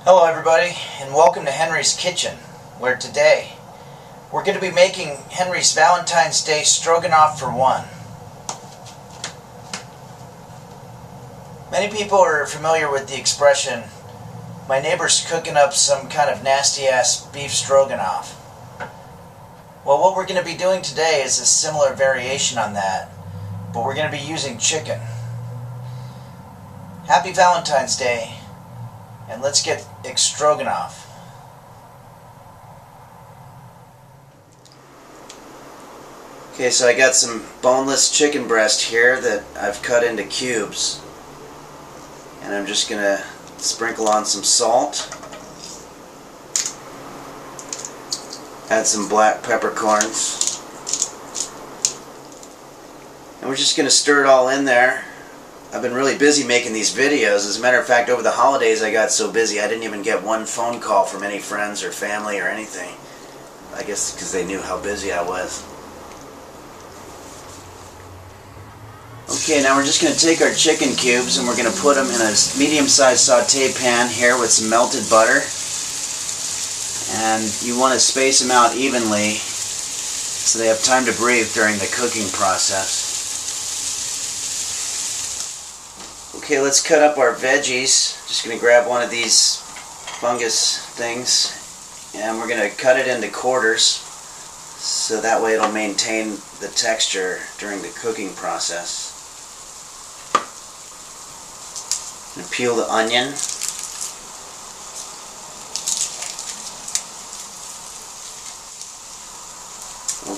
Hello everybody, and welcome to Henry's Kitchen, where today we're going to be making Henry's Valentine's Day Stroganoff for one. Many people are familiar with the expression, my neighbor's cooking up some kind of nasty-ass beef stroganoff. Well, what we're going to be doing today is a similar variation on that, but we're going to be using chicken. Happy Valentine's Day. And let's get Stroganoff. Okay, so I got some boneless chicken breast here that I've cut into cubes. And I'm just going to sprinkle on some salt. Add some black peppercorns. And we're just going to stir it all in there. I've been really busy making these videos. As a matter of fact, over the holidays I got so busy I didn't even get one phone call from any friends or family or anything. I guess because they knew how busy I was. Okay, now we're just going to take our chicken cubes and we're going to put them in a medium-sized saute pan here with some melted butter. And you want to space them out evenly so they have time to breathe during the cooking process. Okay, let's cut up our veggies. Just going to grab one of these fungus things and we're going to cut it into quarters so that way it'll maintain the texture during the cooking process. I'm going to peel the onion.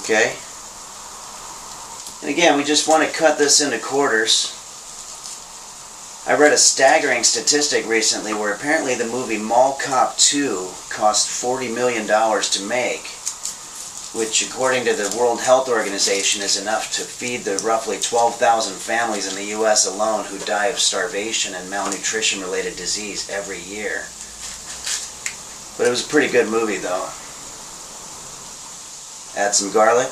Okay. And again, we just want to cut this into quarters. I read a staggering statistic recently where apparently the movie Mall Cop 2 cost $40 million to make, which according to the World Health Organization is enough to feed the roughly 12,000 families in the U.S. alone who die of starvation and malnutrition-related disease every year. But it was a pretty good movie though. Add some garlic.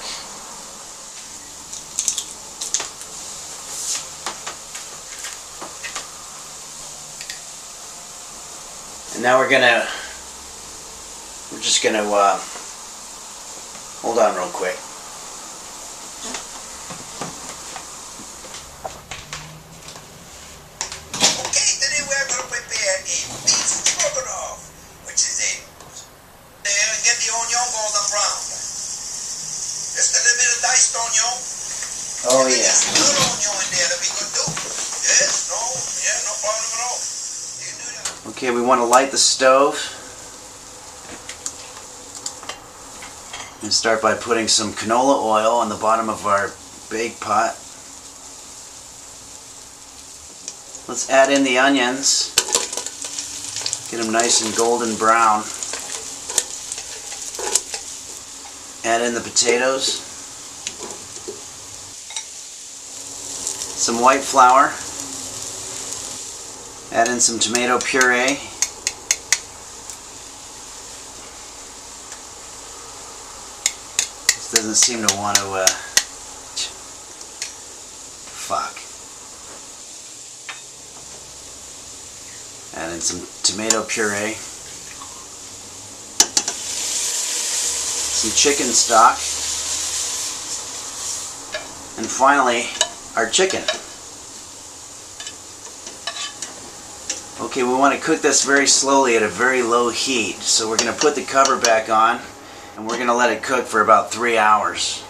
And now we're just gonna hold on real quick. Okay, today we're gonna prepare a beef stroganoff, which is there. Get the onion golden brown. Just a little bit of diced onion. Oh yeah. Good onion in there that we could do. Yes, no problem at all. Okay, we want to light the stove and start by putting some canola oil on the bottom of our bake pot. Let's add in the onions, get them nice and golden brown. Add in the potatoes, some white flour. Add in some tomato puree. This doesn't seem to want to, fuck. Add in some tomato puree. Some chicken stock. And finally, our chicken. Okay, we want to cook this very slowly at a very low heat. So we're going to put the cover back on and we're going to let it cook for about 3 hours.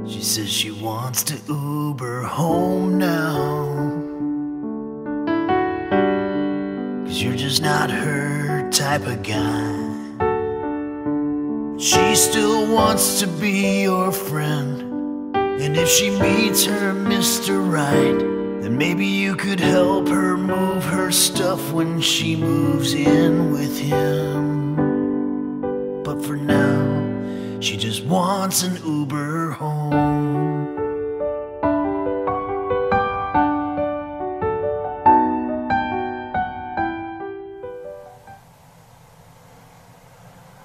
She says she wants to Uber home now, 'cause you're just not her type of guy. She still wants to be your friend, and if she meets her Mr. Right, then maybe you could help her move her stuff when she moves in with him. But for now, she just wants an Uber home.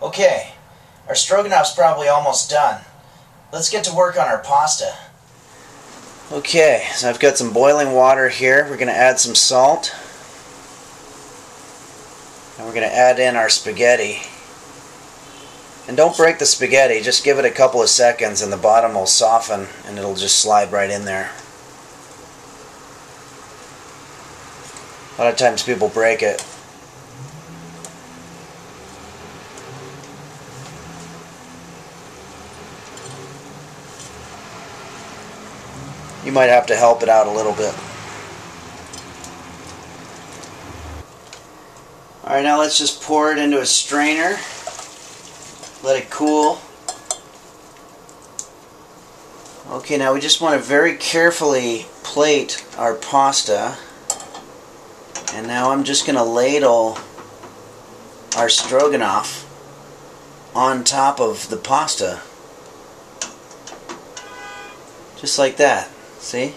Okay, our stroganoff's probably almost done. let's get to work on our pasta. Okay, so I've got some boiling water here. We're going to add some salt. And we're going to add in our spaghetti. And don't break the spaghetti, just give it a couple of seconds and the bottom will soften and it'll just slide right in there. A lot of times people break it. You might have to help it out a little bit. Alright, now let's just pour it into a strainer. Let it cool. Okay, now we just want to very carefully plate our pasta. And now I'm just going to ladle our stroganoff on top of the pasta. Just like that. See?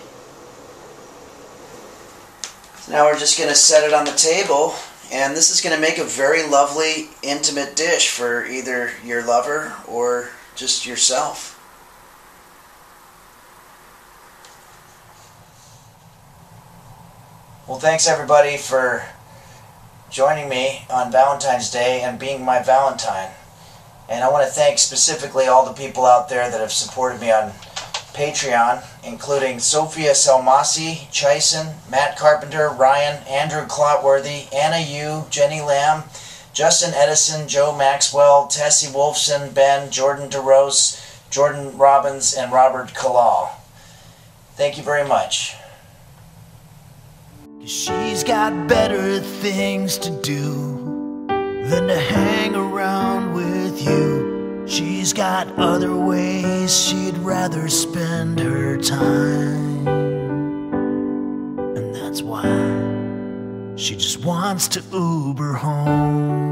So now we're just going to set it on the table. And this is going to make a very lovely, intimate dish for either your lover or just yourself. Well, thanks everybody for joining me on Valentine's Day and being my Valentine. And I want to thank specifically all the people out there that have supported me on Patreon, including Sophia Salmasi, Chison, Matt Carpenter, Ryan, Andrew Clotworthy, Anna Yu, Jenny Lamb, Justin Edison, Joe Maxwell, Tessie Wolfson, Ben, Jordan DeRose, Jordan Robbins, and Robert Kalal. Thank you very much. She's got better things to do than to hang around with you. She's got other ways she'd rather spend her time. And that's why she just wants to Uber home.